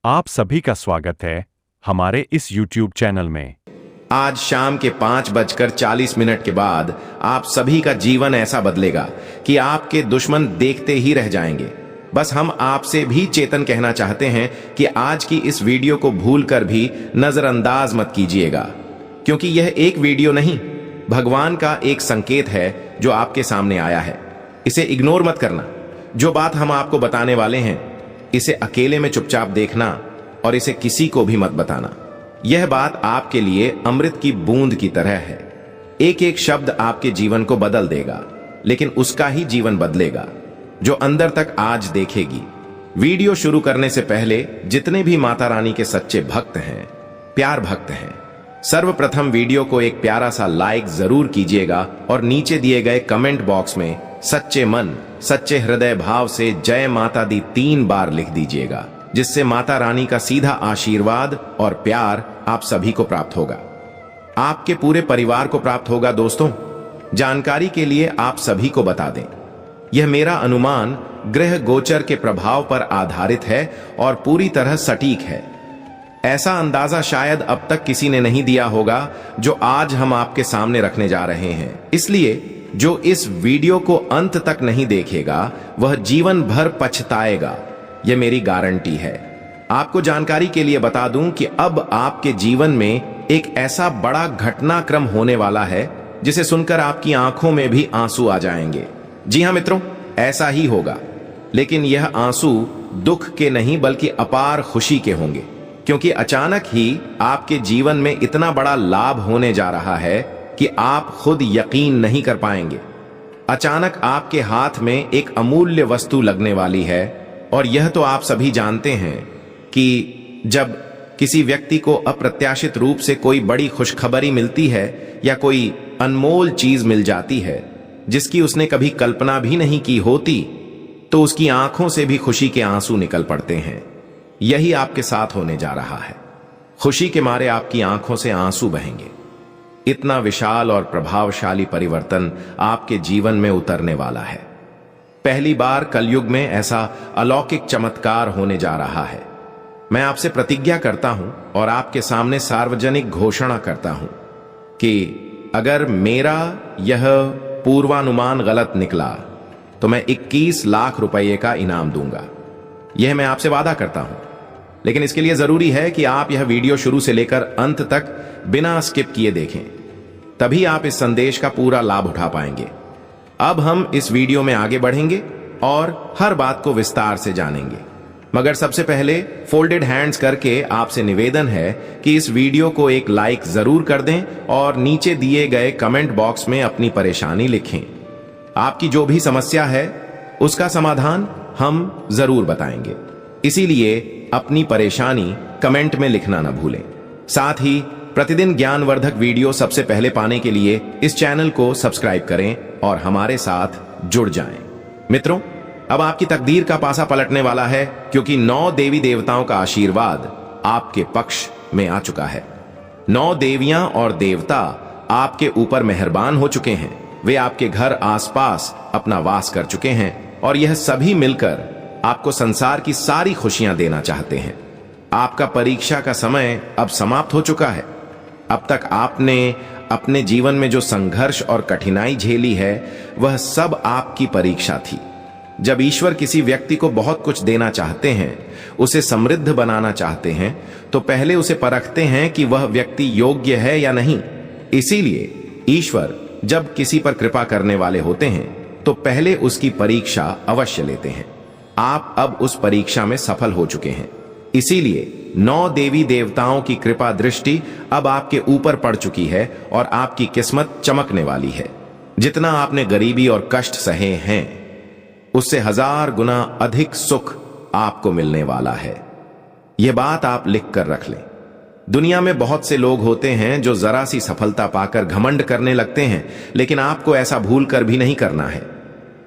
आप सभी का स्वागत है हमारे इस YouTube चैनल में। आज शाम के 5:40 के बाद आप सभी का जीवन ऐसा बदलेगा कि आपके दुश्मन देखते ही रह जाएंगे। बस हम आपसे भी चेतन कहना चाहते हैं कि आज की इस वीडियो को भूलकर भी नजरअंदाज मत कीजिएगा, क्योंकि यह एक वीडियो नहीं, भगवान का एक संकेत है जो आपके सामने आया है। इसे इग्नोर मत करना। जो बात हम आपको बताने वाले हैं, इसे अकेले में चुपचाप देखना और इसे किसी को भी मत बताना। यह बात आपके लिए अमृत की बूंद की तरह है। एक एक शब्द आपके जीवन को बदल देगा, लेकिन उसका ही जीवन बदलेगा जो अंदर तक आज देखेगी। वीडियो शुरू करने से पहले जितने भी माता रानी के सच्चे भक्त हैं, प्यार भक्त हैं, सर्वप्रथम वीडियो को एक प्यारा सा लाइक जरूर कीजिएगा और नीचे दिए गए कमेंट बॉक्स में सच्चे मन सच्चे हृदय भाव से जय माता दी 3 बार लिख दीजिएगा, जिससे माता रानी का सीधा आशीर्वाद और प्यार आप सभी को प्राप्त होगा, आपके पूरे परिवार को प्राप्त होगा। दोस्तों, जानकारी के लिए आप सभी को बता दें, यह मेरा अनुमान ग्रह गोचर के प्रभाव पर आधारित है और पूरी तरह सटीक है। ऐसा अंदाजा शायद अब तक किसी ने नहीं दिया होगा जो आज हम आपके सामने रखने जा रहे हैं। इसलिए जो इस वीडियो को अंत तक नहीं देखेगा वह जीवन भर पछताएगा, यह मेरी गारंटी है। आपको जानकारी के लिए बता दूं कि अब आपके जीवन में एक ऐसा बड़ा घटनाक्रम होने वाला है जिसे सुनकर आपकी आंखों में भी आंसू आ जाएंगे। जी हां मित्रों, ऐसा ही होगा, लेकिन यह आंसू दुख के नहीं बल्कि अपार खुशी के होंगे, क्योंकि अचानक ही आपके जीवन में इतना बड़ा लाभ होने जा रहा है कि आप खुद यकीन नहीं कर पाएंगे। अचानक आपके हाथ में एक अमूल्य वस्तु लगने वाली है, और यह तो आप सभी जानते हैं कि जब किसी व्यक्ति को अप्रत्याशित रूप से कोई बड़ी खुशखबरी मिलती है या कोई अनमोल चीज मिल जाती है जिसकी उसने कभी कल्पना भी नहीं की होती, तो उसकी आंखों से भी खुशी के आंसू निकल पड़ते हैं। यही आपके साथ होने जा रहा है। खुशी के मारे आपकी आंखों से आंसू बहेंगे। इतना विशाल और प्रभावशाली परिवर्तन आपके जीवन में उतरने वाला है। पहली बार कलयुग में ऐसा अलौकिक चमत्कार होने जा रहा है। मैं आपसे प्रतिज्ञा करता हूं और आपके सामने सार्वजनिक घोषणा करता हूं कि अगर मेरा यह पूर्वानुमान गलत निकला तो मैं 21 लाख रुपए का इनाम दूंगा। यह मैं आपसे वादा करता हूं, लेकिन इसके लिए जरूरी है कि आप यह वीडियो शुरू से लेकर अंत तक बिना स्किप किए देखें, तभी आप इस संदेश का पूरा लाभ उठा पाएंगे। अब हम इस वीडियो में आगे बढ़ेंगे और हर बात को विस्तार से जानेंगे, मगर सबसे पहले फोल्डेड हैंड्स करके आपसे निवेदन है कि इस वीडियो को एक लाइक जरूर कर दें और नीचे दिए गए कमेंट बॉक्स में अपनी परेशानी लिखें। आपकी जो भी समस्या है उसका समाधान हम जरूर बताएंगे, इसीलिए अपनी परेशानी कमेंट में लिखना न भूलें। साथ ही प्रतिदिन ज्ञानवर्धक वीडियो सबसे पहले पाने के लिए इस चैनल को सब्सक्राइब करें और हमारे साथ जुड़ जाएं। मित्रों, अब आपकी तकदीर का पासा पलटने वाला है, क्योंकि 9 देवी देवताओं का आशीर्वाद आपके पक्ष में आ चुका है। 9 देवियां और देवता आपके ऊपर मेहरबान हो चुके हैं। वे आपके घर आसपास अपना वास कर चुके हैं और यह सभी मिलकर आपको संसार की सारी खुशियां देना चाहते हैं। आपका परीक्षा का समय अब समाप्त हो चुका है। अब तक आपने अपने जीवन में जो संघर्ष और कठिनाई झेली है, वह सब आपकी परीक्षा थी। जब ईश्वर किसी व्यक्ति को बहुत कुछ देना चाहते हैं, उसे समृद्ध बनाना चाहते हैं, तो पहले उसे परखते हैं कि वह व्यक्ति योग्य है या नहीं। इसीलिए ईश्वर जब किसी पर कृपा करने वाले होते हैं तो पहले उसकी परीक्षा अवश्य लेते हैं। आप अब उस परीक्षा में सफल हो चुके हैं, इसीलिए 9 देवी देवताओं की कृपा दृष्टि अब आपके ऊपर पड़ चुकी है और आपकी किस्मत चमकने वाली है। जितना आपने गरीबी और कष्ट सहे हैं, उससे 1000 गुना अधिक सुख आपको मिलने वाला है। यह बात आप लिख कर रख लें। दुनिया में बहुत से लोग होते हैं जो जरा सी सफलता पाकर घमंड करने लगते हैं, लेकिन आपको ऐसा भूल कर भी नहीं करना है,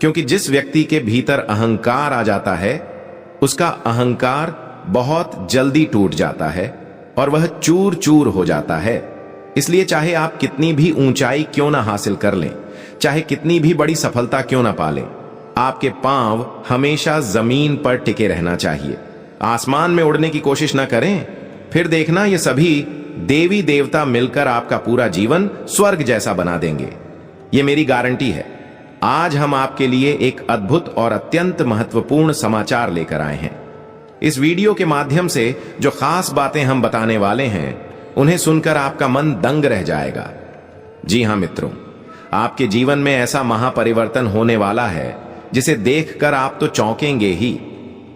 क्योंकि जिस व्यक्ति के भीतर अहंकार आ जाता है, उसका अहंकार बहुत जल्दी टूट जाता है और वह चूर चूर हो जाता है। इसलिए चाहे आप कितनी भी ऊंचाई क्यों ना हासिल कर लें, चाहे कितनी भी बड़ी सफलता क्यों ना पालें, आपके पांव हमेशा जमीन पर टिके रहना चाहिए। आसमान में उड़ने की कोशिश न करें, फिर देखना ये सभी देवी देवता मिलकर आपका पूरा जीवन स्वर्ग जैसा बना देंगे। ये मेरी गारंटी है। आज हम आपके लिए एक अद्भुत और अत्यंत महत्वपूर्ण समाचार लेकर आए हैं। इस वीडियो के माध्यम से जो खास बातें हम बताने वाले हैं, उन्हें सुनकर आपका मन दंग रह जाएगा। जी हां मित्रों, आपके जीवन में ऐसा महापरिवर्तन होने वाला है जिसे देखकर आप तो चौंकेंगे ही।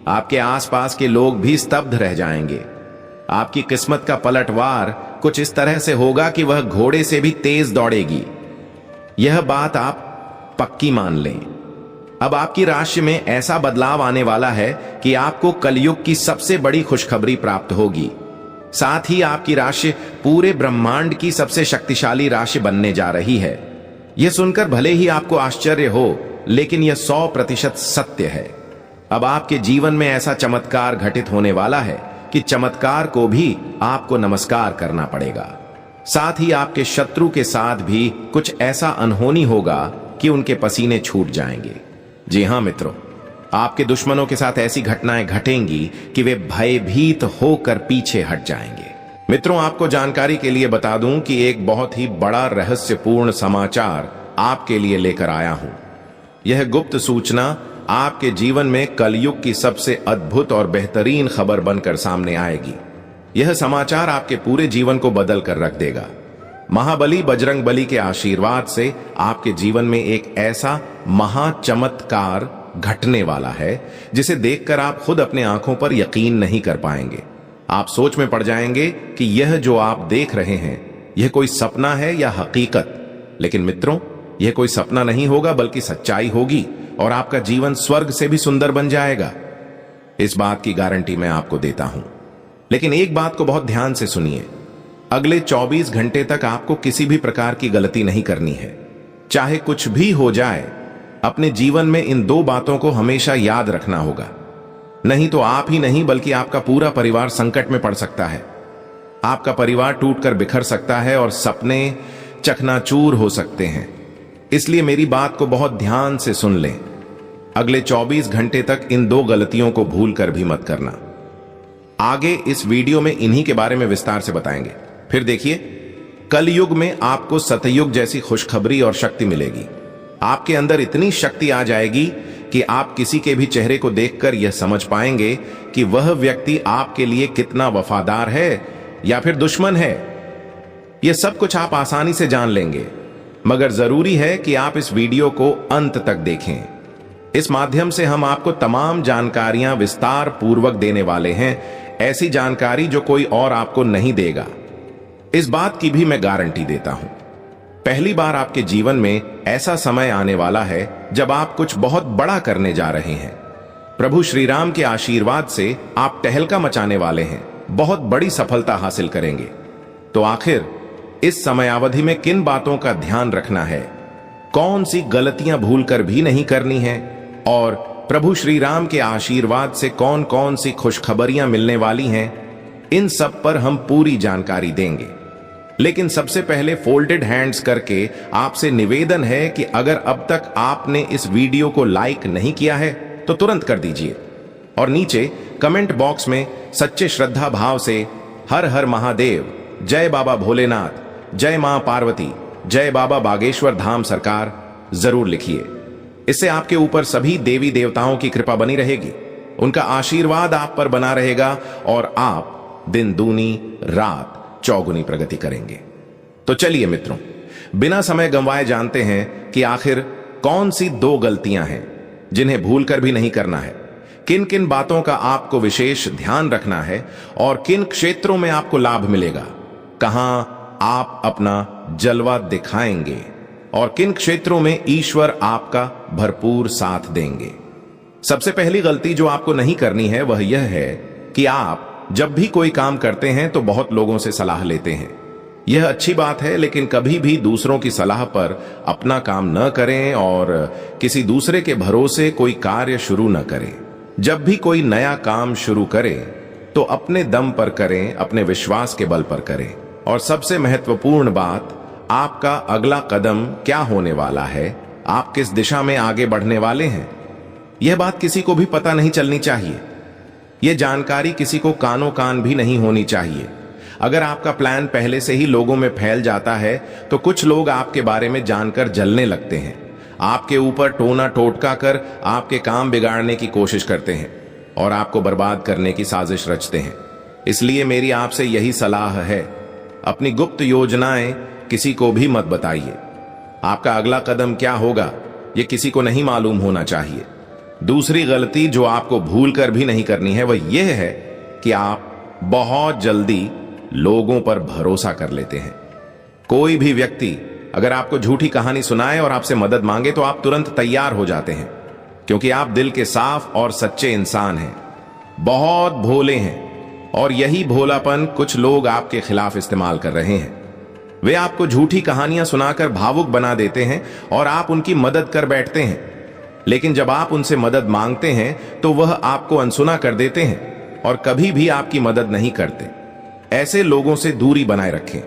आपके आसपास के लोग भी स्तब्ध रह जाएंगे। आपकी किस्मत का पलटवार कुछ इस तरह से होगा कि वह घोड़े से भी तेज दौड़ेगी। यह बात आप पक्की मान लें। अब आपकी राशि में ऐसा बदलाव आने वाला है कि आपको कलयुग की सबसे बड़ी खुशखबरी प्राप्त होगी। साथ ही आपकी राशि पूरे ब्रह्मांड की सबसे शक्तिशाली राशि बनने जा रही है। यह सुनकर भले ही आपको आश्चर्य हो, लेकिन यह 100% सत्य है। अब आपके जीवन में ऐसा चमत्कार घटित होने वाला है कि चमत्कार को भी आपको नमस्कार करना पड़ेगा। साथ ही आपके शत्रु के साथ भी कुछ ऐसा अनहोनी होगा कि उनके पसीने छूट जाएंगे। जी हां मित्रों, आपके दुश्मनों के साथ ऐसी घटनाएं घटेंगी कि वे भयभीत होकर पीछे हट जाएंगे। मित्रों, आपको जानकारी के लिए बता दूं कि एक बहुत ही बड़ा रहस्यपूर्ण समाचार आपके लिए लेकर आया हूं। यह गुप्त सूचना आपके जीवन में कलयुग की सबसे अद्भुत और बेहतरीन खबर बनकर सामने आएगी। यह समाचार आपके पूरे जीवन को बदल कर रख देगा। महाबली बजरंगबली के आशीर्वाद से आपके जीवन में एक ऐसा महाचमत्कार घटने वाला है जिसे देखकर आप खुद अपने आंखों पर यकीन नहीं कर पाएंगे। आप सोच में पड़ जाएंगे कि यह जो आप देख रहे हैं, यह कोई सपना है या हकीकत। लेकिन मित्रों, यह कोई सपना नहीं होगा बल्कि सच्चाई होगी और आपका जीवन स्वर्ग से भी सुंदर बन जाएगा। इस बात की गारंटी मैं आपको देता हूं। लेकिन एक बात को बहुत ध्यान से सुनिए। अगले 24 घंटे तक आपको किसी भी प्रकार की गलती नहीं करनी है। चाहे कुछ भी हो जाए, अपने जीवन में इन 2 बातों को हमेशा याद रखना होगा। नहीं तो आप ही नहीं बल्कि आपका पूरा परिवार संकट में पड़ सकता है। आपका परिवार टूटकर बिखर सकता है और सपने चकनाचूर हो सकते हैं। इसलिए मेरी बात को बहुत ध्यान से सुन लें। अगले 24 घंटे तक इन 2 गलतियों को भूल कर भी मत करना। आगे इस वीडियो में इन्हीं के बारे में विस्तार से बताएंगे। फिर देखिए, कलयुग में आपको सतयुग जैसी खुशखबरी और शक्ति मिलेगी। आपके अंदर इतनी शक्ति आ जाएगी कि आप किसी के भी चेहरे को देखकर यह समझ पाएंगे कि वह व्यक्ति आपके लिए कितना वफादार है या फिर दुश्मन है। यह सब कुछ आप आसानी से जान लेंगे, मगर जरूरी है कि आप इस वीडियो को अंत तक देखें। इस माध्यम से हम आपको तमाम जानकारियां विस्तार पूर्वक देने वाले हैं, ऐसी जानकारी जो कोई और आपको नहीं देगा। इस बात की भी मैं गारंटी देता हूं। पहली बार आपके जीवन में ऐसा समय आने वाला है जब आप कुछ बहुत बड़ा करने जा रहे हैं। प्रभु श्री राम के आशीर्वाद से आप तहलका मचाने वाले हैं, बहुत बड़ी सफलता हासिल करेंगे। तो आखिर इस समयावधि में किन बातों का ध्यान रखना है, कौन सी गलतियां भूलकर भी नहीं करनी है, और प्रभु श्री राम के आशीर्वाद से कौन कौन सी खुशखबरियां मिलने वाली हैं, इन सब पर हम पूरी जानकारी देंगे। लेकिन सबसे पहले फोल्डेड हैंड्स करके आपसे निवेदन है कि अगर अब तक आपने इस वीडियो को लाइक नहीं किया है तो तुरंत कर दीजिए, और नीचे कमेंट बॉक्स में सच्चे श्रद्धा भाव से हर हर महादेव, जय बाबा भोलेनाथ, जय मां पार्वती, जय बाबा बागेश्वर धाम सरकार जरूर लिखिए। इससे आपके ऊपर सभी देवी देवताओं की कृपा बनी रहेगी, उनका आशीर्वाद आप पर बना रहेगा और आप दिन दूनी रात चौगुनी प्रगति करेंगे। तो चलिए मित्रों, बिना समय गंवाए जानते हैं कि आखिर कौन सी 2 गलतियां हैं जिन्हें भूलकर भी नहीं करना है, किन किन बातों का आपको विशेष ध्यान रखना है और किन क्षेत्रों में आपको लाभ मिलेगा, कहां आप अपना जलवा दिखाएंगे और किन क्षेत्रों में ईश्वर आपका भरपूर साथ देंगे। सबसे पहली गलती जो आपको नहीं करनी है वह यह है कि आप जब भी कोई काम करते हैं तो बहुत लोगों से सलाह लेते हैं। यह अच्छी बात है, लेकिन कभी भी दूसरों की सलाह पर अपना काम न करें और किसी दूसरे के भरोसे कोई कार्य शुरू न करें। जब भी कोई नया काम शुरू करें तो अपने दम पर करें, अपने विश्वास के बल पर करें। और सबसे महत्वपूर्ण बात, आपका अगला कदम क्या होने वाला है, आप किस दिशा में आगे बढ़ने वाले हैं, यह बात किसी को भी पता नहीं चलनी चाहिए। ये जानकारी किसी को कानो कान भी नहीं होनी चाहिए। अगर आपका प्लान पहले से ही लोगों में फैल जाता है तो कुछ लोग आपके बारे में जानकर जलने लगते हैं, आपके ऊपर टोना टोटका कर आपके काम बिगाड़ने की कोशिश करते हैं और आपको बर्बाद करने की साजिश रचते हैं। इसलिए मेरी आपसे यही सलाह है, अपनी गुप्त योजनाएं किसी को भी मत बताइए। आपका अगला कदम क्या होगा ये किसी को नहीं मालूम होना चाहिए। दूसरी गलती जो आपको भूल कर भी नहीं करनी है वह यह है कि आप बहुत जल्दी लोगों पर भरोसा कर लेते हैं। कोई भी व्यक्ति अगर आपको झूठी कहानी सुनाए और आपसे मदद मांगे तो आप तुरंत तैयार हो जाते हैं, क्योंकि आप दिल के साफ और सच्चे इंसान हैं, बहुत भोले हैं और यही भोलापन कुछ लोग आपके खिलाफ इस्तेमाल कर रहे हैं। वे आपको झूठी कहानियां सुनाकर भावुक बना देते हैं और आप उनकी मदद कर बैठते हैं, लेकिन जब आप उनसे मदद मांगते हैं तो वह आपको अनसुना कर देते हैं और कभी भी आपकी मदद नहीं करते। ऐसे लोगों से दूरी बनाए रखें,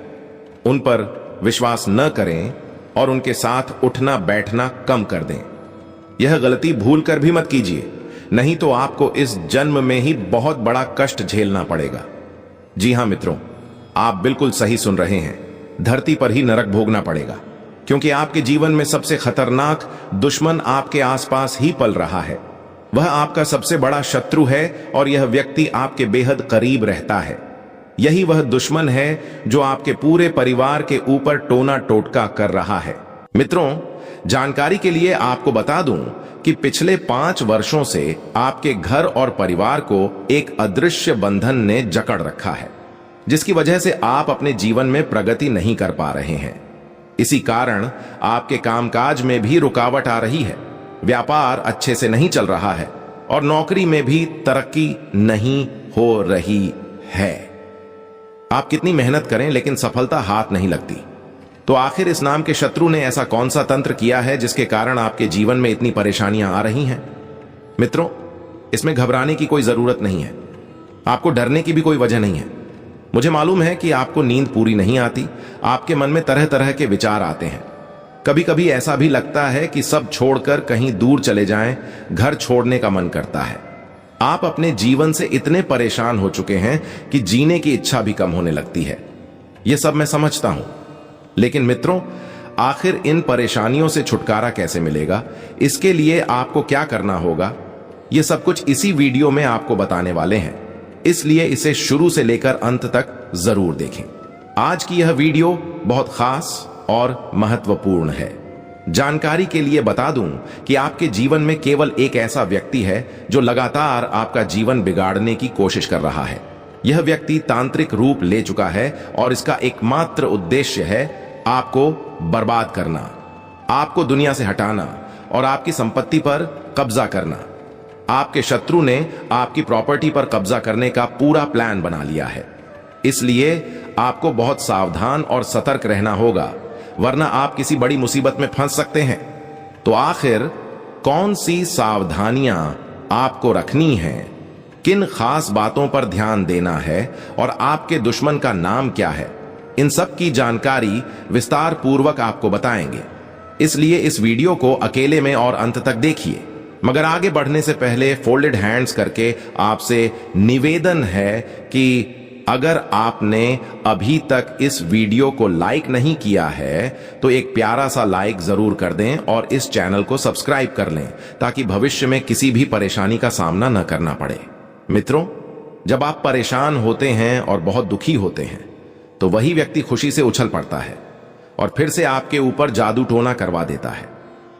उन पर विश्वास न करें और उनके साथ उठना बैठना कम कर दें। यह गलती भूल कर भी मत कीजिए, नहीं तो आपको इस जन्म में ही बहुत बड़ा कष्ट झेलना पड़ेगा। जी हां मित्रों, आप बिल्कुल सही सुन रहे हैं, धरती पर ही नरक भोगना पड़ेगा, क्योंकि आपके जीवन में सबसे खतरनाक दुश्मन आपके आसपास ही पल रहा है। वह आपका सबसे बड़ा शत्रु है और यह व्यक्ति आपके बेहद करीब रहता है। यही वह दुश्मन है जो आपके पूरे परिवार के ऊपर टोना टोटका कर रहा है। मित्रों, जानकारी के लिए आपको बता दूं कि पिछले 5 वर्षों से आपके घर और परिवार को एक अदृश्य बंधन ने जकड़ रखा है, जिसकी वजह से आप अपने जीवन में प्रगति नहीं कर पा रहे हैं। इसी कारण आपके कामकाज में भी रुकावट आ रही है, व्यापार अच्छे से नहीं चल रहा है और नौकरी में भी तरक्की नहीं हो रही है। आप कितनी मेहनत करें लेकिन सफलता हाथ नहीं लगती। तो आखिर इस नाम के शत्रु ने ऐसा कौन सा तंत्र किया है जिसके कारण आपके जीवन में इतनी परेशानियां आ रही हैं? मित्रों, इसमें घबराने की कोई जरूरत नहीं है, आपको डरने की भी कोई वजह नहीं है। मुझे मालूम है कि आपको नींद पूरी नहीं आती, आपके मन में तरह तरह के विचार आते हैं। कभी कभी ऐसा भी लगता है कि सब छोड़कर कहीं दूर चले जाएं, घर छोड़ने का मन करता है। आप अपने जीवन से इतने परेशान हो चुके हैं कि जीने की इच्छा भी कम होने लगती है। यह सब मैं समझता हूं, लेकिन मित्रों, आखिर इन परेशानियों से छुटकारा कैसे मिलेगा, इसके लिए आपको क्या करना होगा, यह सब कुछ इसी वीडियो में आपको बताने वाले हैं। इसलिए इसे शुरू से लेकर अंत तक जरूर देखें। आज की यह वीडियो बहुत खास और महत्वपूर्ण है। जानकारी के लिए बता दूं कि आपके जीवन में केवल एक ऐसा व्यक्ति है जो लगातार आपका जीवन बिगाड़ने की कोशिश कर रहा है। यह व्यक्ति तांत्रिक रूप ले चुका है और इसका एकमात्र उद्देश्य है आपको बर्बाद करना, आपको दुनिया से हटाना और आपकी संपत्ति पर कब्जा करना। आपके शत्रु ने आपकी प्रॉपर्टी पर कब्जा करने का पूरा प्लान बना लिया है। इसलिए आपको बहुत सावधान और सतर्क रहना होगा, वरना आप किसी बड़ी मुसीबत में फंस सकते हैं। तो आखिर कौन सी सावधानियां आपको रखनी हैं, किन खास बातों पर ध्यान देना है और आपके दुश्मन का नाम क्या है, इन सब की जानकारी विस्तार पूर्वक आपको बताएंगे। इसलिए इस वीडियो को अकेले में और अंत तक देखिए। मगर आगे बढ़ने से पहले फोल्डेड हैंड्स करके आपसे निवेदन है कि अगर आपने अभी तक इस वीडियो को लाइक नहीं किया है तो एक प्यारा सा लाइक जरूर कर दें और इस चैनल को सब्सक्राइब कर लें, ताकि भविष्य में किसी भी परेशानी का सामना न करना पड़े। मित्रों, जब आप परेशान होते हैं और बहुत दुखी होते हैं तो वही व्यक्ति खुशी से उछल पड़ता है और फिर से आपके ऊपर जादू टोना करवा देता है।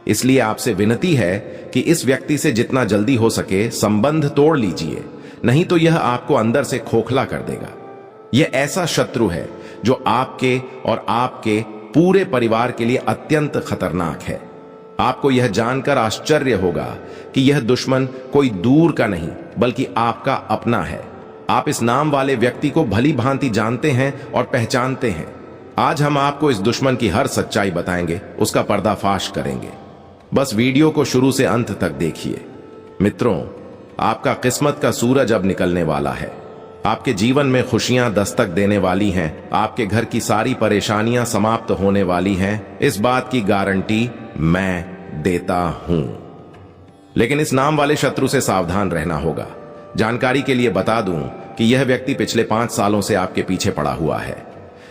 इसलिए आपसे विनती है कि इस व्यक्ति से जितना जल्दी हो सके संबंध तोड़ लीजिए, नहीं तो यह आपको अंदर से खोखला कर देगा। यह ऐसा शत्रु है जो आपके और आपके पूरे परिवार के लिए अत्यंत खतरनाक है। आपको यह जानकर आश्चर्य होगा कि यह दुश्मन कोई दूर का नहीं बल्कि आपका अपना है। आप इस नाम वाले व्यक्ति को भली भांति जानते हैं और पहचानते हैं। आज हम आपको इस दुश्मन की हर सच्चाई बताएंगे, उसका पर्दाफाश करेंगे। बस वीडियो को शुरू से अंत तक देखिए। मित्रों, आपका किस्मत का सूरज अब निकलने वाला है। आपके जीवन में खुशियां दस्तक देने वाली हैं। आपके घर की सारी परेशानियां समाप्त होने वाली हैं। इस बात की गारंटी मैं देता हूं। लेकिन इस नाम वाले शत्रु से सावधान रहना होगा। जानकारी के लिए बता दूं कि यह व्यक्ति पिछले 5 सालों से आपके पीछे पड़ा हुआ है।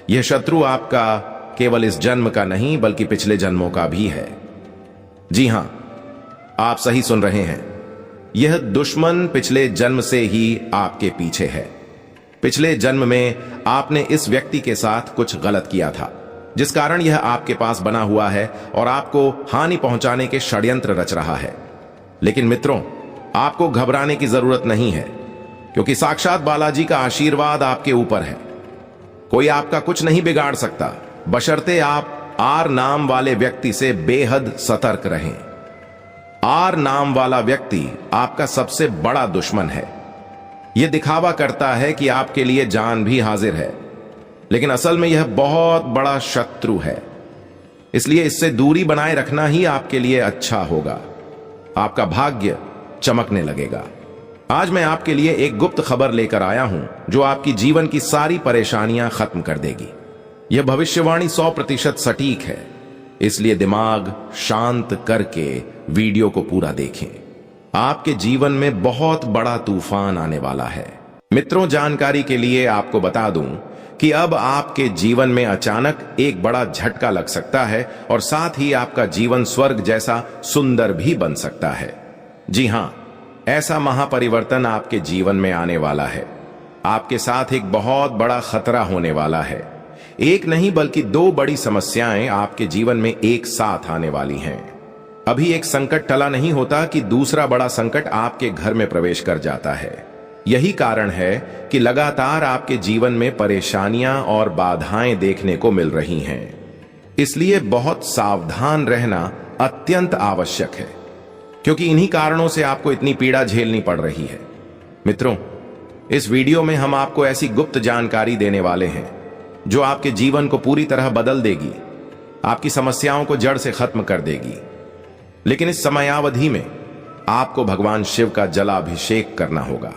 यह शत्रु आपका केवल इस जन्म का नहीं बल्कि पिछले जन्मों का भी है। जी हां, आप सही सुन रहे हैं। यह दुश्मन पिछले जन्म से ही आपके पीछे है। पिछले जन्म में आपने इस व्यक्ति के साथ कुछ गलत किया था, जिस कारण यह आपके पास बना हुआ है और आपको हानि पहुंचाने के षड्यंत्र रच रहा है। लेकिन मित्रों, आपको घबराने की जरूरत नहीं है, क्योंकि साक्षात बालाजी का आशीर्वाद आपके ऊपर है। कोई आपका कुछ नहीं बिगाड़ सकता, बशर्ते आप आर नाम वाले व्यक्ति से बेहद सतर्क रहें। आर नाम वाला व्यक्ति आपका सबसे बड़ा दुश्मन है। यह दिखावा करता है कि आपके लिए जान भी हाजिर है, लेकिन असल में यह बहुत बड़ा शत्रु है। इसलिए इससे दूरी बनाए रखना ही आपके लिए अच्छा होगा। आपका भाग्य चमकने लगेगा। आज मैं आपके लिए एक गुप्त खबर लेकर आया हूं जो आपकी जीवन की सारी परेशानियां खत्म कर देगी। यह भविष्यवाणी 100% सटीक है, इसलिए दिमाग शांत करके वीडियो को पूरा देखें। आपके जीवन में बहुत बड़ा तूफान आने वाला है। मित्रों, जानकारी के लिए आपको बता दूं कि अब आपके जीवन में अचानक एक बड़ा झटका लग सकता है और साथ ही आपका जीवन स्वर्ग जैसा सुंदर भी बन सकता है। जी हां, ऐसा महापरिवर्तन आपके जीवन में आने वाला है। आपके साथ एक बहुत बड़ा खतरा होने वाला है। एक नहीं बल्कि 2 बड़ी समस्याएं आपके जीवन में एक साथ आने वाली हैं। अभी एक संकट टला नहीं होता कि दूसरा बड़ा संकट आपके घर में प्रवेश कर जाता है। यही कारण है कि लगातार आपके जीवन में परेशानियां और बाधाएं देखने को मिल रही हैं। इसलिए बहुत सावधान रहना अत्यंत आवश्यक है, क्योंकि इन्हीं कारणों से आपको इतनी पीड़ा झेलनी पड़ रही है। मित्रों, इस वीडियो में हम आपको ऐसी गुप्त जानकारी देने वाले हैं जो आपके जीवन को पूरी तरह बदल देगी, आपकी समस्याओं को जड़ से खत्म कर देगी। लेकिन इस समयावधि में आपको भगवान शिव का जलाभिषेक करना होगा।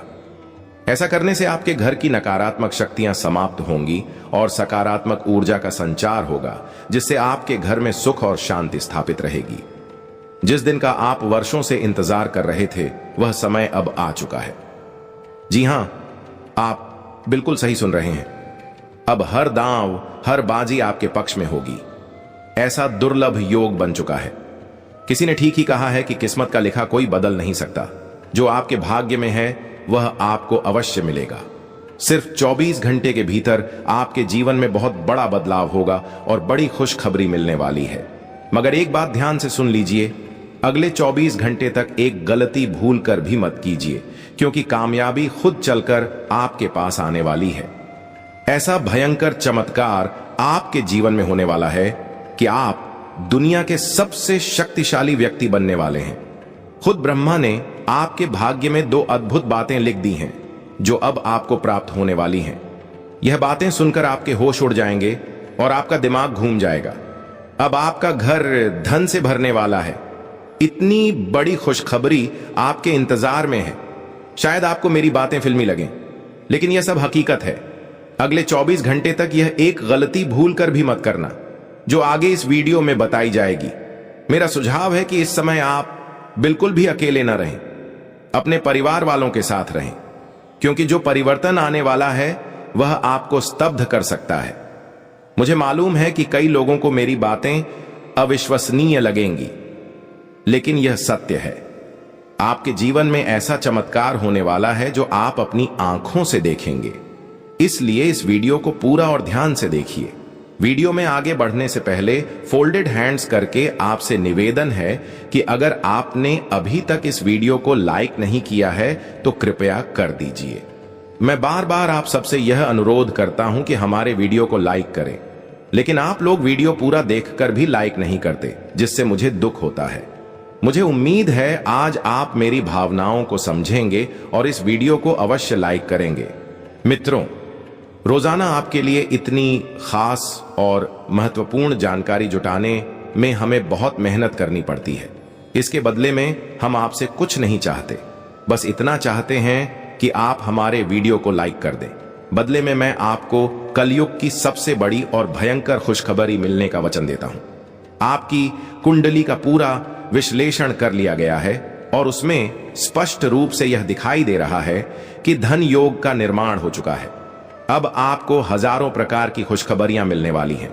ऐसा करने से आपके घर की नकारात्मक शक्तियां समाप्त होंगी और सकारात्मक ऊर्जा का संचार होगा, जिससे आपके घर में सुख और शांति स्थापित रहेगी। जिस दिन का आप वर्षों से इंतजार कर रहे थे, वह समय अब आ चुका है। जी हां, आप बिल्कुल सही सुन रहे हैं। अब हर दांव, हर बाजी आपके पक्ष में होगी। ऐसा दुर्लभ योग बन चुका है। किसी ने ठीक ही कहा है कि किस्मत का लिखा कोई बदल नहीं सकता। जो आपके भाग्य में है वह आपको अवश्य मिलेगा। सिर्फ 24 घंटे के भीतर आपके जीवन में बहुत बड़ा बदलाव होगा और बड़ी खुशखबरी मिलने वाली है। मगर एक बात ध्यान से सुन लीजिए, अगले 24 घंटे तक एक गलती भूल कर भी मत कीजिए, क्योंकि कामयाबी खुद चलकर आपके पास आने वाली है। ऐसा भयंकर चमत्कार आपके जीवन में होने वाला है कि आप दुनिया के सबसे शक्तिशाली व्यक्ति बनने वाले हैं। खुद ब्रह्मा ने आपके भाग्य में 2 अद्भुत बातें लिख दी हैं जो अब आपको प्राप्त होने वाली हैं। यह बातें सुनकर आपके होश उड़ जाएंगे और आपका दिमाग घूम जाएगा। अब आपका घर धन से भरने वाला है। इतनी बड़ी खुशखबरी आपके इंतजार में है। शायद आपको मेरी बातें फिल्मी लगें, लेकिन यह सब हकीकत है। अगले 24 घंटे तक यह एक गलती भूल कर भी मत करना, जो आगे इस वीडियो में बताई जाएगी। मेरा सुझाव है कि इस समय आप बिल्कुल भी अकेले न रहें, अपने परिवार वालों के साथ रहें, क्योंकि जो परिवर्तन आने वाला है वह आपको स्तब्ध कर सकता है। मुझे मालूम है कि कई लोगों को मेरी बातें अविश्वसनीय लगेंगी, लेकिन यह सत्य है। आपके जीवन में ऐसा चमत्कार होने वाला है जो आप अपनी आंखों से देखेंगे। इसलिए इस वीडियो को पूरा और ध्यान से देखिए। वीडियो में आगे बढ़ने से पहले फोल्डेड हैंड्स करके आपसे निवेदन है कि अगर आपने अभी तक इस वीडियो को लाइक नहीं किया है तो कृपया कर दीजिए। मैं बार बार आप सबसे यह अनुरोध करता हूं कि हमारे वीडियो को लाइक करें, लेकिन आप लोग वीडियो पूरा देखकर भी लाइक नहीं करते, जिससे मुझे दुख होता है। मुझे उम्मीद है आज आप मेरी भावनाओं को समझेंगे और इस वीडियो को अवश्य लाइक करेंगे। मित्रों, रोजाना आपके लिए इतनी खास और महत्वपूर्ण जानकारी जुटाने में हमें बहुत मेहनत करनी पड़ती है। इसके बदले में हम आपसे कुछ नहीं चाहते, बस इतना चाहते हैं कि आप हमारे वीडियो को लाइक कर दें। बदले में मैं आपको कलयुग की सबसे बड़ी और भयंकर खुशखबरी मिलने का वचन देता हूं। आपकी कुंडली का पूरा विश्लेषण कर लिया गया है और उसमें स्पष्ट रूप से यह दिखाई दे रहा है कि धन योग का निर्माण हो चुका है। अब आपको हजारों प्रकार की खुशखबरियां मिलने वाली हैं।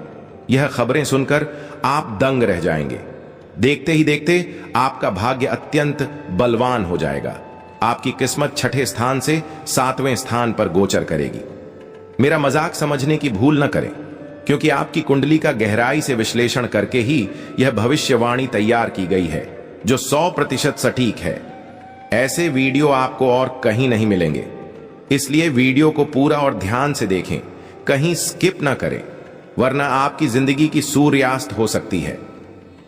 यह खबरें सुनकर आप दंग रह जाएंगे। देखते ही देखते आपका भाग्य अत्यंत बलवान हो जाएगा। आपकी किस्मत छठे स्थान से 7वें स्थान पर गोचर करेगी। मेरा मजाक समझने की भूल न करें, क्योंकि आपकी कुंडली का गहराई से विश्लेषण करके ही यह भविष्यवाणी तैयार की गई है, जो 100% सटीक है। ऐसे वीडियो आपको और कहीं नहीं मिलेंगे, इसलिए वीडियो को पूरा और ध्यान से देखें, कहीं स्किप ना करें, वरना आपकी जिंदगी की सूर्यास्त हो सकती है।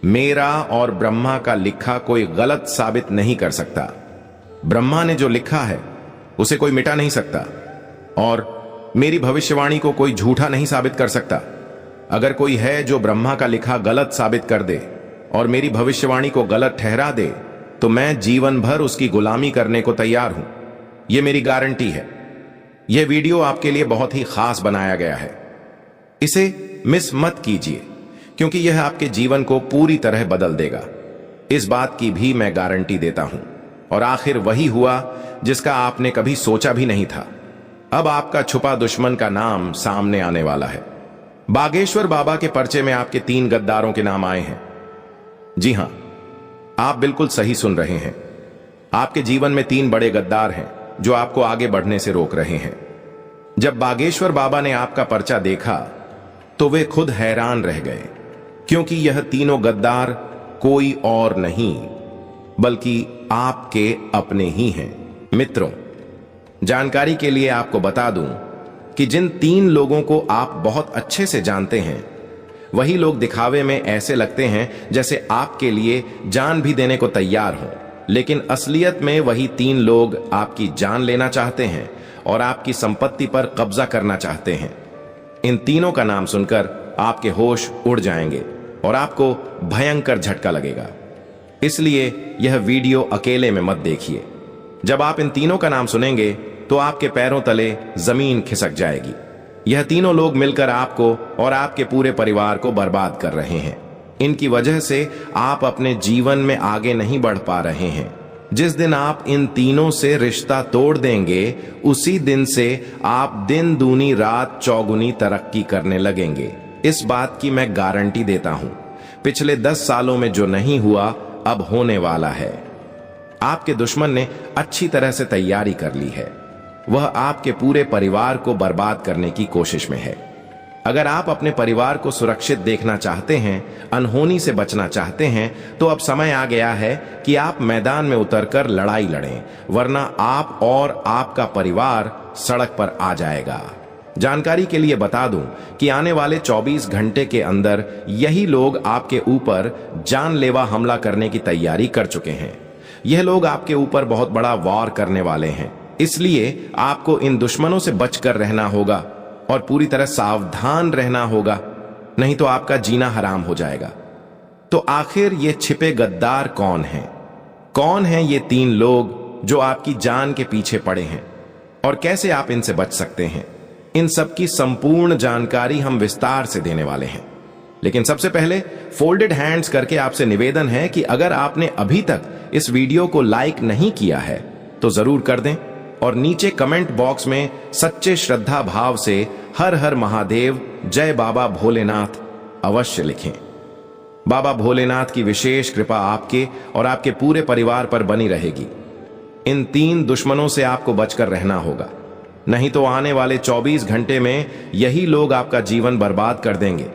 मेरा और ब्रह्मा का लिखा कोई गलत साबित नहीं कर सकता। ब्रह्मा ने जो लिखा है उसे कोई मिटा नहीं सकता, और मेरी भविष्यवाणी को कोई झूठा नहीं साबित कर सकता। अगर कोई है जो ब्रह्मा का लिखा गलत साबित कर दे और मेरी भविष्यवाणी को गलत ठहरा दे, तो मैं जीवन भर उसकी गुलामी करने को तैयार हूं। यह मेरी गारंटी है। यह वीडियो आपके लिए बहुत ही खास बनाया गया है। इसे मिस मत कीजिए, क्योंकि यह आपके जीवन को पूरी तरह बदल देगा। इस बात की भी मैं गारंटी देता हूं। और आखिर वही हुआ जिसका आपने कभी सोचा भी नहीं था। अब आपका छुपा दुश्मन का नाम सामने आने वाला है। बागेश्वर बाबा के पर्चे में आपके 3 गद्दारों के नाम आए हैं। जी हां, आप बिल्कुल सही सुन रहे हैं। आपके जीवन में 3 बड़े गद्दार हैं जो आपको आगे बढ़ने से रोक रहे हैं। जब बागेश्वर बाबा ने आपका पर्चा देखा तो वे खुद हैरान रह गए, क्योंकि यह तीनों गद्दार कोई और नहीं बल्कि आपके अपने ही हैं। मित्रों, जानकारी के लिए आपको बता दूं कि जिन 3 लोगों को आप बहुत अच्छे से जानते हैं, वही लोग दिखावे में ऐसे लगते हैं जैसे आपके लिए जान भी देने को तैयार हों, लेकिन असलियत में वही 3 लोग आपकी जान लेना चाहते हैं और आपकी संपत्ति पर कब्जा करना चाहते हैं। इन तीनों का नाम सुनकर आपके होश उड़ जाएंगे और आपको भयंकर झटका लगेगा। इसलिए यह वीडियो अकेले में मत देखिए। जब आप इन तीनों का नाम सुनेंगे तो आपके पैरों तले जमीन खिसक जाएगी। यह तीनों लोग मिलकर आपको और आपके पूरे परिवार को बर्बाद कर रहे हैं। इनकी वजह से आप अपने जीवन में आगे नहीं बढ़ पा रहे हैं। जिस दिन आप इन तीनों से रिश्ता तोड़ देंगे, उसी दिन से आप दिन दूनी रात चौगुनी तरक्की करने लगेंगे। इस बात की मैं गारंटी देता हूं। पिछले 10 सालों में जो नहीं हुआ, अब होने वाला है। आपके दुश्मन ने अच्छी तरह से तैयारी कर ली है। वह आपके पूरे परिवार को बर्बाद करने की कोशिश में है। अगर आप अपने परिवार को सुरक्षित देखना चाहते हैं, अनहोनी से बचना चाहते हैं, तो अब समय आ गया है कि आप मैदान में उतरकर लड़ाई लड़ें, वरना आप और आपका परिवार सड़क पर आ जाएगा। जानकारी के लिए बता दूं कि आने वाले 24 घंटे के अंदर यही लोग आपके ऊपर जानलेवा हमला करने की तैयारी कर चुके हैं। यह लोग आपके ऊपर बहुत बड़ा वार करने वाले हैं। इसलिए आपको इन दुश्मनों से बचकर रहना होगा और पूरी तरह सावधान रहना होगा, नहीं तो आपका जीना हराम हो जाएगा। तो आखिर ये छिपे गद्दार कौन हैं? कौन हैं ये 3 लोग जो आपकी जान के पीछे पड़े हैं, और कैसे आप इनसे बच सकते हैं? इन सब की संपूर्ण जानकारी हम विस्तार से देने वाले हैं। लेकिन सबसे पहले फोल्डेड हैंड्स करके आपसे निवेदन है कि अगर आपने अभी तक इस वीडियो को लाइक नहीं किया है तो जरूर कर दें, और नीचे कमेंट बॉक्स में सच्चे श्रद्धा भाव से हर हर महादेव, जय बाबा भोलेनाथ अवश्य लिखें। बाबा भोलेनाथ की विशेष कृपा आपके और आपके पूरे परिवार पर बनी रहेगी। इन 3 दुश्मनों से आपको बचकर रहना होगा, नहीं तो आने वाले 24 घंटे में यही लोग आपका जीवन बर्बाद कर देंगे।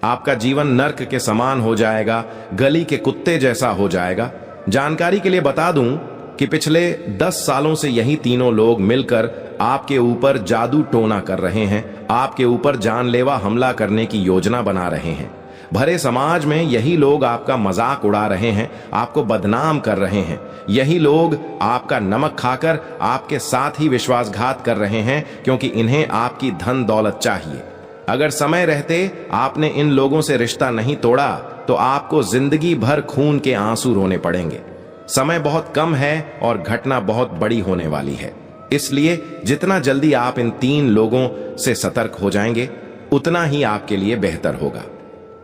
आपका जीवन नर्क के समान हो जाएगा, गली के कुत्ते जैसा हो जाएगा। जानकारी के लिए बता दूं कि पिछले 10 सालों से यही तीनों लोग मिलकर आपके ऊपर जादू टोना कर रहे हैं, आपके ऊपर जानलेवा हमला करने की योजना बना रहे हैं। भरे समाज में यही लोग आपका मजाक उड़ा रहे हैं, आपको बदनाम कर रहे हैं। यही लोग आपका नमक खाकर आपके साथ ही विश्वासघात कर रहे हैं, क्योंकि इन्हें आपकी धन दौलत चाहिए। अगर समय रहते आपने इन लोगों से रिश्ता नहीं तोड़ा तो आपको जिंदगी भर खून के आंसू रोने पड़ेंगे। समय बहुत कम है और घटना बहुत बड़ी होने वाली है। इसलिए जितना जल्दी आप इन 3 लोगों से सतर्क हो जाएंगे, उतना ही आपके लिए बेहतर होगा।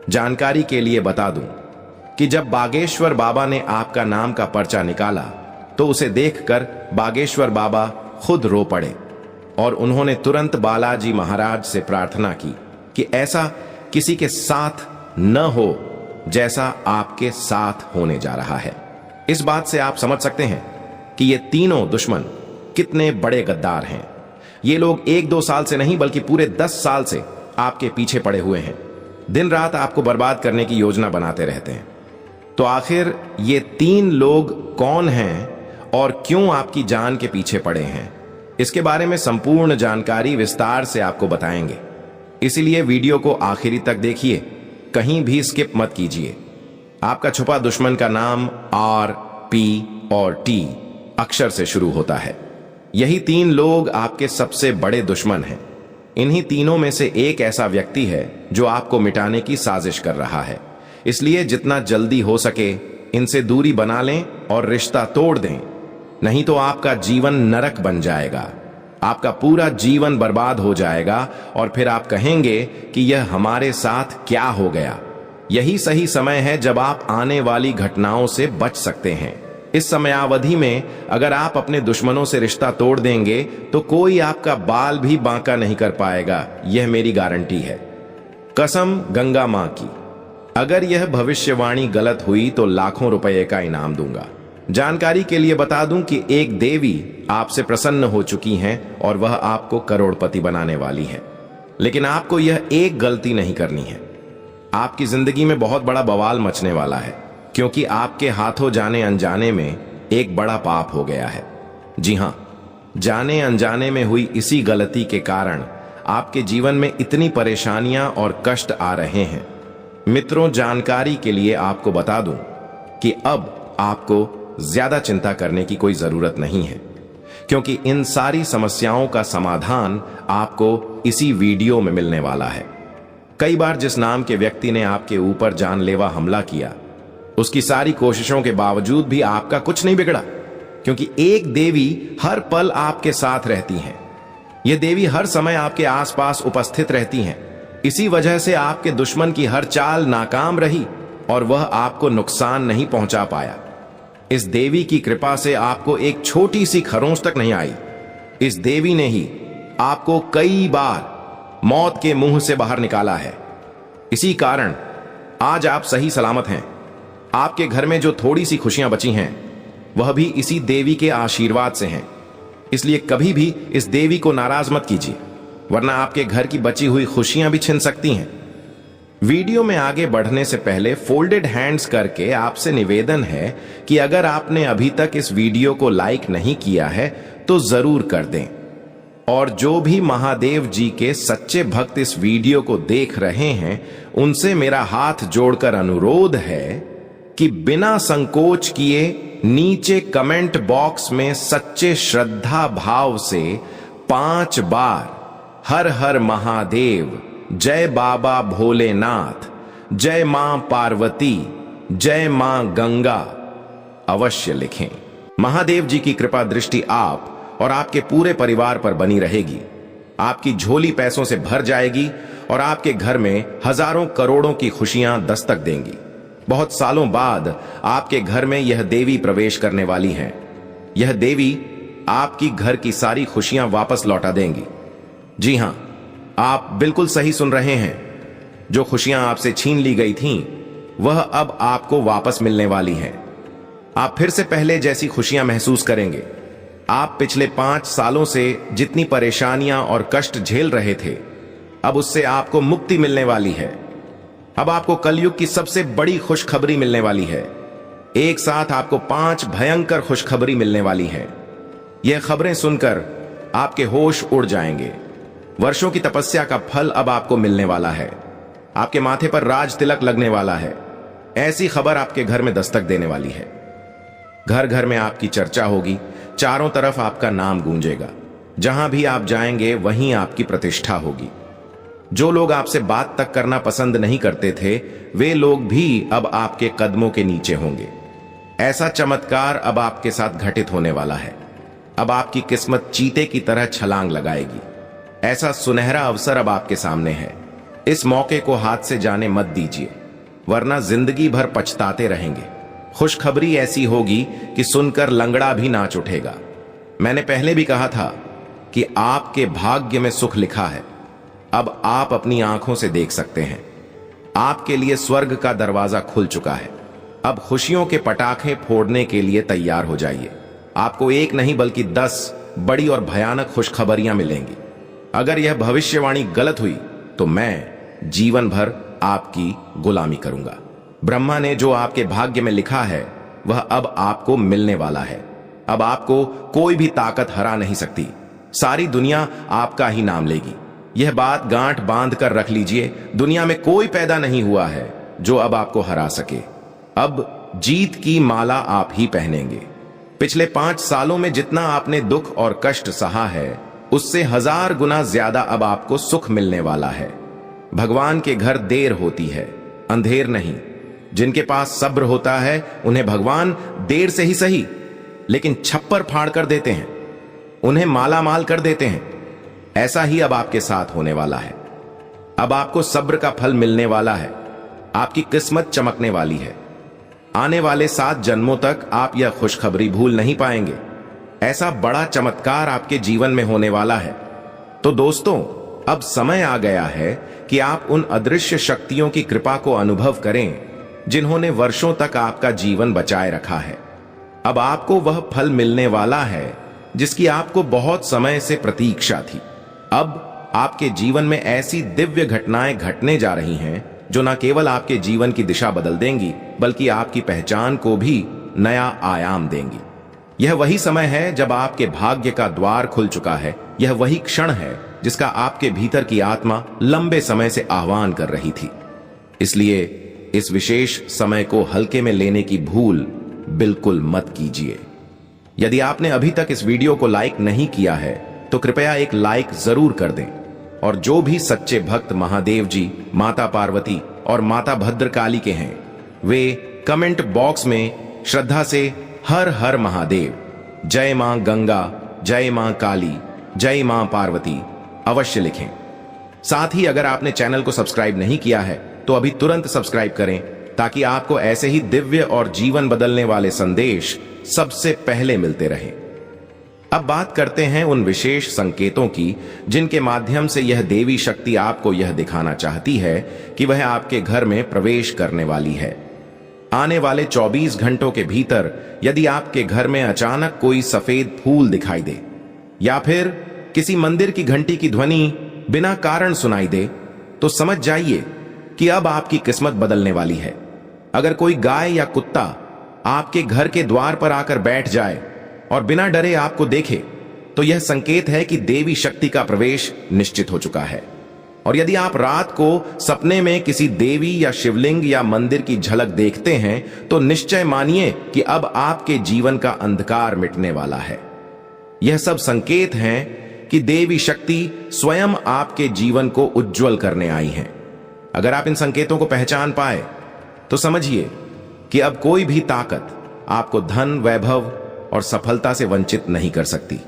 जानकारी के लिए बता दूं कि जब बागेश्वर बाबा ने आपका नाम का पर्चा निकाला तो उसे देखकर बागेश्वर बाबा खुद रो पड़े और उन्होंने तुरंत बालाजी महाराज से प्रार्थना की कि ऐसा किसी के साथ न हो जैसा आपके साथ होने जा रहा है। इस बात से आप समझ सकते हैं कि ये तीनों दुश्मन कितने बड़े गद्दार हैं। ये लोग 1-2 साल से नहीं बल्कि पूरे 10 साल से आपके पीछे पड़े हुए हैं। दिन रात आपको बर्बाद करने की योजना बनाते रहते हैं। तो आखिर ये 3 लोग कौन हैं और क्यों आपकी जान के पीछे पड़े हैं, इसके बारे में संपूर्ण जानकारी विस्तार से आपको बताएंगे। इसलिए वीडियो को आखिरी तक देखिए, कहीं भी स्किप मत कीजिए। आपका छुपा दुश्मन का नाम R, P और T अक्षर से शुरू होता है। यही 3 लोग आपके सबसे बड़े दुश्मन हैं। इन्हीं तीनों में से एक ऐसा व्यक्ति है जो आपको मिटाने की साजिश कर रहा है। इसलिए जितना जल्दी हो सके इनसे दूरी बना लें और रिश्ता तोड़ दें, नहीं तो आपका जीवन नरक बन जाएगा। आपका पूरा जीवन बर्बाद हो जाएगा और फिर आप कहेंगे कि यह हमारे साथ क्या हो गया। यही सही समय है जब आप आने वाली घटनाओं से बच सकते हैं। इस समयावधि में अगर आप अपने दुश्मनों से रिश्ता तोड़ देंगे तो कोई आपका बाल भी बांका नहीं कर पाएगा, यह मेरी गारंटी है, कसम गंगा मां की। अगर यह भविष्यवाणी गलत हुई तो लाखों रुपए का इनाम दूंगा। जानकारी के लिए बता दूं कि एक देवी आपसे प्रसन्न हो चुकी हैं और वह आपको करोड़पति बनाने वाली है। लेकिन आपको यह एक गलती नहीं करनी है। आपकी जिंदगी में बहुत बड़ा बवाल मचने वाला है, क्योंकि आपके हाथों जाने अनजाने में एक बड़ा पाप हो गया है। जी हां, जाने अनजाने में हुई इसी गलती के कारण आपके जीवन में इतनी परेशानियां और कष्ट आ रहे हैं। मित्रों, जानकारी के लिए आपको बता दूं कि अब आपको ज्यादा चिंता करने की कोई जरूरत नहीं है, क्योंकि इन सारी समस्याओं का समाधान आपको इसी वीडियो में मिलने वाला है। कई बार जिस नाम के व्यक्ति ने आपके ऊपर जानलेवा हमला किया, उसकी सारी कोशिशों के बावजूद भी आपका कुछ नहीं बिगड़ा, क्योंकि एक देवी हर पल आपके साथ रहती हैं। यह देवी हर समय आपके आसपास उपस्थित रहती हैं। इसी वजह से आपके दुश्मन की हर चाल नाकाम रही और वह आपको नुकसान नहीं पहुंचा पाया। इस देवी की कृपा से आपको एक छोटी सी खरोंच तक नहीं आई। इस देवी ने ही आपको कई बार मौत के मुंह से बाहर निकाला है। इसी कारण आज आप सही सलामत हैं। आपके घर में जो थोड़ी सी खुशियां बची हैं, वह भी इसी देवी के आशीर्वाद से हैं। इसलिए कभी भी इस देवी को नाराज मत कीजिए, वरना आपके घर की बची हुई खुशियां भी छिन सकती हैं। वीडियो में आगे बढ़ने से पहले फोल्डेड हैंड्स करके आपसे निवेदन है कि अगर आपने अभी तक इस वीडियो को लाइक नहीं किया है तो जरूर कर दें। और जो भी महादेव जी के सच्चे भक्त इस वीडियो को देख रहे हैं, उनसे मेरा हाथ जोड़कर अनुरोध है कि बिना संकोच किए नीचे कमेंट बॉक्स में सच्चे श्रद्धा भाव से 5 बार हर हर महादेव, जय बाबा भोलेनाथ, जय मां पार्वती, जय मां गंगा अवश्य लिखें। महादेव जी की कृपा दृष्टि आप और आपके पूरे परिवार पर बनी रहेगी। आपकी झोली पैसों से भर जाएगी और आपके घर में हजारों करोड़ों की खुशियां दस्तक देंगी। बहुत सालों बाद आपके घर में यह देवी प्रवेश करने वाली है। यह देवी आपकी घर की सारी खुशियां वापस लौटा देंगी। जी हां, आप बिल्कुल सही सुन रहे हैं। जो खुशियां आपसे छीन ली गई थीं, वह अब आपको वापस मिलने वाली हैं। आप फिर से पहले जैसी खुशियां महसूस करेंगे। आप पिछले 5 सालों से जितनी परेशानियां और कष्ट झेल रहे थे, अब उससे आपको मुक्ति मिलने वाली है। अब आपको कलयुग की सबसे बड़ी खुशखबरी मिलने वाली है। एक साथ आपको 5 भयंकर खुशखबरी मिलने वाली है। यह खबरें सुनकर आपके होश उड़ जाएंगे। वर्षों की तपस्या का फल अब आपको मिलने वाला है। आपके माथे पर राज तिलक लगने वाला है। ऐसी खबर आपके घर में दस्तक देने वाली है। घर घर में आपकी चर्चा होगी, चारों तरफ आपका नाम गूंजेगा। जहां भी आप जाएंगे वहीं आपकी प्रतिष्ठा होगी। जो लोग आपसे बात तक करना पसंद नहीं करते थे, वे लोग भी अब आपके कदमों के नीचे होंगे। ऐसा चमत्कार अब आपके साथ घटित होने वाला है। अब आपकी किस्मत चीते की तरह छलांग लगाएगी। ऐसा सुनहरा अवसर अब आपके सामने है। इस मौके को हाथ से जाने मत दीजिए। वरना जिंदगी भर पछताते रहेंगे। खुशखबरी ऐसी होगी कि सुनकर लंगड़ा भी नाच उठेगा। मैंने पहले भी कहा था कि आपके भाग्य में सुख लिखा है। अब आप अपनी आंखों से देख सकते हैं। आपके लिए स्वर्ग का दरवाजा खुल चुका है। अब खुशियों के पटाखे फोड़ने के लिए तैयार हो जाइए। आपको एक नहीं बल्कि 10 बड़ी और भयानक खुशखबरियां मिलेंगी। अगर यह भविष्यवाणी गलत हुई तो मैं जीवन भर आपकी गुलामी करूंगा। ब्रह्मा ने जो आपके भाग्य में लिखा है वह अब आपको मिलने वाला है। अब आपको कोई भी ताकत हरा नहीं सकती। सारी दुनिया आपका ही नाम लेगी। यह बात गांठ बांध कर रख लीजिए, दुनिया में कोई पैदा नहीं हुआ है जो अब आपको हरा सके। अब जीत की माला आप ही पहनेंगे। पिछले 5 सालों में जितना आपने दुख और कष्ट सहा है उससे 1000 गुना ज्यादा अब आपको सुख मिलने वाला है। भगवान के घर देर होती है, अंधेर नहीं। जिनके पास सब्र होता है उन्हें भगवान देर से ही सही लेकिन छप्पर फाड़ कर देते हैं, उन्हें माला माल कर देते हैं। ऐसा ही अब आपके साथ होने वाला है। अब आपको सब्र का फल मिलने वाला है। आपकी किस्मत चमकने वाली है। आने वाले 7 जन्मों तक आप यह खुशखबरी भूल नहीं पाएंगे। ऐसा बड़ा चमत्कार आपके जीवन में होने वाला है। तो दोस्तों, अब समय आ गया है कि आप उन अदृश्य शक्तियों की कृपा को अनुभव करें जिन्होंने वर्षों तक आपका जीवन बचाए रखा है। अब आपको वह फल मिलने वाला है जिसकी आपको बहुत समय से प्रतीक्षा थी। अब आपके जीवन में ऐसी दिव्य घटनाएं घटने जा रही हैं जो न केवल आपके जीवन की दिशा बदल देंगी बल्कि आपकी पहचान को भी नया आयाम देंगी। यह वही समय है जब आपके भाग्य का द्वार खुल चुका है। यह वही क्षण है जिसका आपके भीतर की आत्मा लंबे समय से आह्वान कर रही थी। इसलिए इस विशेष समय को हल्के में लेने की भूल बिल्कुल मत कीजिए। यदि आपने अभी तक इस वीडियो को लाइक नहीं किया है तो कृपया एक लाइक जरूर कर दें। और जो भी सच्चे भक्त महादेव जी, माता पार्वती और माता भद्रकाली के हैं वे कमेंट बॉक्स में श्रद्धा से हर हर महादेव, जय मां गंगा, जय मां काली, जय मां पार्वती अवश्य लिखें। साथ ही अगर आपने चैनल को सब्सक्राइब नहीं किया है तो अभी तुरंत सब्सक्राइब करें ताकि आपको ऐसे ही दिव्य और जीवन बदलने वाले संदेश सबसे पहले मिलते रहें। अब बात करते हैं उन विशेष संकेतों की जिनके माध्यम से यह देवी शक्ति आपको यह दिखाना चाहती है कि वह आपके घर में प्रवेश करने वाली है। आने वाले 24 घंटों के भीतर यदि आपके घर में अचानक कोई सफेद फूल दिखाई दे या फिर किसी मंदिर की घंटी की ध्वनि बिना कारण सुनाई दे तो समझ जाइए कि अब आपकी किस्मत बदलने वाली है। अगर कोई गाय या कुत्ता आपके घर के द्वार पर आकर बैठ जाए और बिना डरे आपको देखे तो यह संकेत है कि देवी शक्ति का प्रवेश निश्चित हो चुका है। और यदि आप रात को सपने में किसी देवी या शिवलिंग या मंदिर की झलक देखते हैं तो निश्चय मानिए कि अब आपके जीवन का अंधकार मिटने वाला है। यह सब संकेत हैं कि देवी शक्ति स्वयं आपके जीवन को उज्जवल करने आई हैं। अगर आप इन संकेतों को पहचान पाए तो समझिए कि अब कोई भी ताकत आपको धन, वैभव और सफलता से वंचित नहीं कर सकती।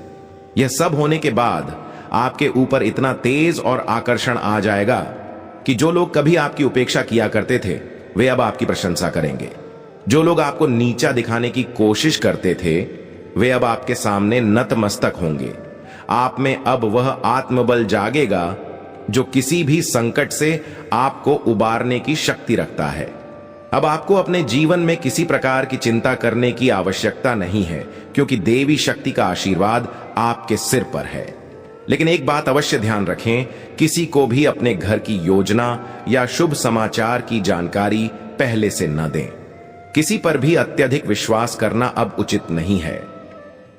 यह सब होने के बाद आपके ऊपर इतना तेज और आकर्षण आ जाएगा कि जो लोग कभी आपकी उपेक्षा किया करते थे वे अब आपकी प्रशंसा करेंगे। जो लोग आपको नीचा दिखाने की कोशिश करते थे वे अब आपके सामने नतमस्तक होंगे। आप में अब वह आत्मबल जागेगा जो किसी भी संकट से आपको उबारने की शक्ति रखता है। अब आपको अपने जीवन में किसी प्रकार की चिंता करने की आवश्यकता नहीं है क्योंकि देवी शक्ति का आशीर्वाद आपके सिर पर है। लेकिन एक बात अवश्य ध्यान रखें, किसी को भी अपने घर की योजना या शुभ समाचार की जानकारी पहले से न दें। किसी पर भी अत्यधिक विश्वास करना अब उचित नहीं है।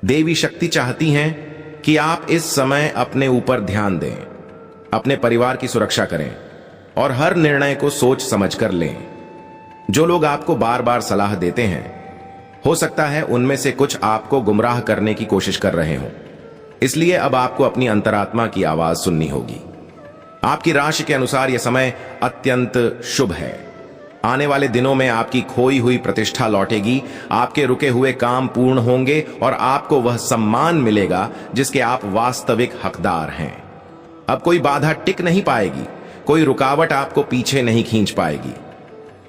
देवी शक्ति चाहती हैं कि आप इस समय अपने ऊपर ध्यान दें, अपने परिवार की सुरक्षा करें और हर निर्णय को सोच समझकर लें। जो लोग आपको बार बार सलाह देते हैं हो सकता है उनमें से कुछ आपको गुमराह करने की कोशिश कर रहे हों। इसलिए अब आपको अपनी अंतरात्मा की आवाज सुननी होगी। आपकी राशि के अनुसार यह समय अत्यंत शुभ है। आने वाले दिनों में आपकी खोई हुई प्रतिष्ठा लौटेगी, आपके रुके हुए काम पूर्ण होंगे और आपको वह सम्मान मिलेगा जिसके आप वास्तविक हकदार हैं। अब कोई बाधा टिक नहीं पाएगी, कोई रुकावट आपको पीछे नहीं खींच पाएगी।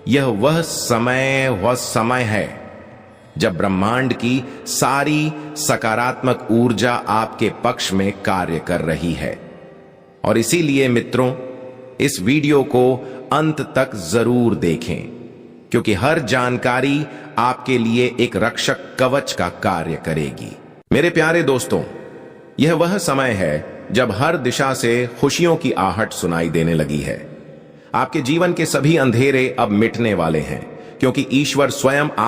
यह वह समय है जब ब्रह्मांड की सारी सकारात्मक ऊर्जा आपके पक्ष में कार्य कर रही है। और इसीलिए मित्रों, इस वीडियो को अंत तक जरूर देखें, क्योंकि हर जानकारी आपके लिए एक रक्षक कवच का कार्य करेगी। मेरे प्यारे दोस्तों, यह वह समय है जब हर दिशा से खुशियों की आहट सुनाई देने लगी है। आपके जीवन के सभी अंधेरे अब मिटने वाले हैं, क्योंकि ईश्वर स्वयं आप